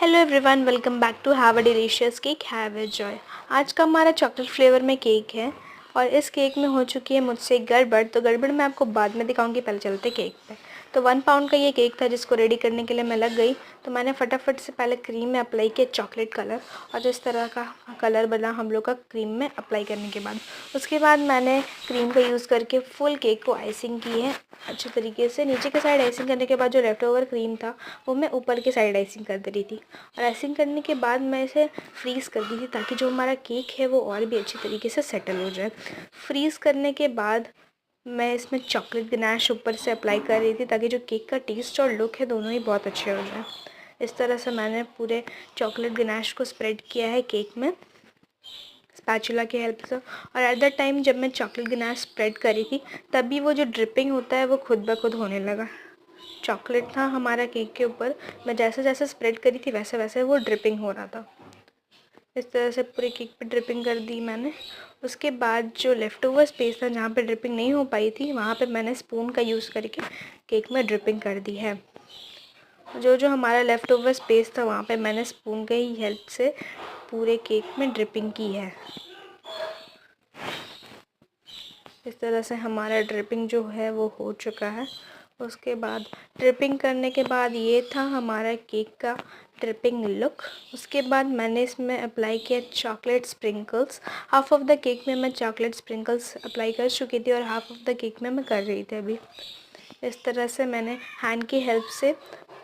Hello everyone, welcome back to have a delicious cake, have a joy. आज का हमारा chocolate flavour में cake है और इस केक में हो चुकी है मुझसे गड़बड़। तो गड़बड़ मैं आपको बाद में दिखाऊंगी, पहले चलते केक पे। तो 1 पाउंड का ये केक था जिसको रेडी करने के लिए मैं लग गई। तो मैंने फटाफट से पहले क्रीम में अप्लाई किया चॉकलेट कलर, और इस तरह का कलर बना हम लोग का क्रीम में अप्लाई करने के बाद। उसके बाद मैंने क्रीम का यूज़ करके फुल केक को आइसिंग की है अच्छे तरीके से। नीचे के साइड आइसिंग करने के बाद जो लेफ्ट ओवर क्रीम था वो मैं ऊपर की साइड आइसिंग कर दे रही थी। और आइसिंग करने के बाद मैं इसे फ्रीज़ कर दी थी ताकि जो हमारा केक है वो और भी अच्छी तरीके से सेटल हो जाए। फ्रीज़ करने के बाद मैं इसमें चॉकलेट गनाश ऊपर से अप्लाई कर रही थी ताकि जो केक का टेस्ट और लुक है दोनों ही बहुत अच्छे हो जाए। इस तरह से मैंने पूरे चॉकलेट गनाश को स्प्रेड किया है केक में स्पैचुला की हेल्प से। और एट द टाइम जब मैं चॉकलेट गनाश स्प्रेड करी थी तभी वो जो ड्रिपिंग होता है वो खुद ब खुद होने लगा। चॉकलेट था हमारा केक के ऊपर, मैं जैसे जैसे स्प्रेड करी थी वैसे वैसे वो ड्रिपिंग हो रहा था। इस तरह से पूरे केक पे ड्रिपिंग कर दी मैंने। उसके बाद जो लेफ़्ट ओवर स्पेस था जहाँ पे ड्रिपिंग नहीं हो पाई थी वहाँ पे मैंने स्पून का यूज़ करके केक में ड्रिपिंग कर दी है। जो जो हमारा लेफ़्ट ओवर स्पेस था वहाँ पे मैंने स्पून के ही हेल्प से पूरे केक में ड्रिपिंग की है। इस तरह से हमारा ड्रिपिंग जो है वो हो चुका है। उसके बाद ड्रिपिंग करने के बाद ये था हमारा केक का ड्रिपिंग लुक। उसके बाद मैंने इसमें अप्लाई किया chocolate sprinkles. Half of the cake में मैं चॉकलेट स्प्रिंकल्स अप्लाई कर चुकी थी और हाफ ऑफ द केक में मैं कर रही थी अभी। इस तरह से मैंने हैंड की हेल्प से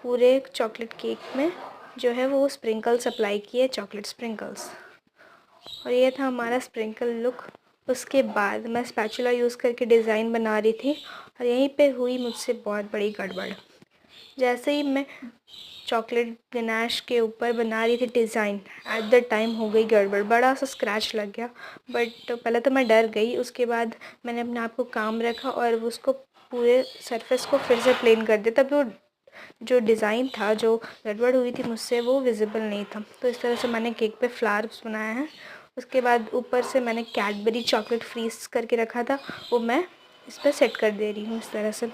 पूरे चॉकलेट केक में जो है वो स्प्रिंकल्स अप्लाई किए, चॉकलेट स्प्रिंकल्स। और ये था हमारा स्प्रिंकल लुक। उसके बाद मैं स्पैचुला यूज़ करके डिज़ाइन बना रही थी और यहीं पे हुई मुझसे बहुत बड़ी गड़बड़। जैसे ही मैं चॉकलेट गनाश के ऊपर बना रही थी डिज़ाइन, एट द टाइम हो गई गड़बड़, बड़ा सा स्क्रैच लग गया। बट पहले तो मैं डर गई, उसके बाद मैंने अपने आप को काम रखा और उसको पूरे सरफेस को फिर से प्लेन कर दिया। तब वो जो डिज़ाइन था, जो गड़बड़ हुई थी मुझसे, वो विजिबल नहीं था। तो इस तरह से मैंने केक पे फ्लावर्स बनाया है। उसके बाद ऊपर से मैंने कैडबरी चॉकलेट फ्रीज़ करके रखा था, वो मैं इस पर सेट कर दे रही हूँ इस तरह से।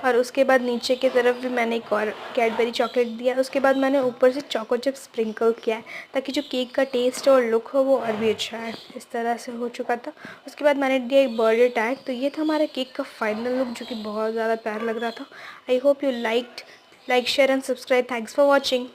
और उसके बाद नीचे की तरफ भी मैंने एक और कैडबरी चॉकलेट दिया। उसके बाद मैंने ऊपर से चोको चिप स्प्रिंकल किया है ताकि जो केक का टेस्ट और लुक हो वो और भी अच्छा है। इस तरह से हो चुका था। उसके बाद मैंने दिया एक बर्थडे टैग। तो ये था हमारा केक का फाइनल लुक जो कि बहुत ज़्यादा प्यारा लग रहा था। I hope you like, share and subscribe. Thanks for watching.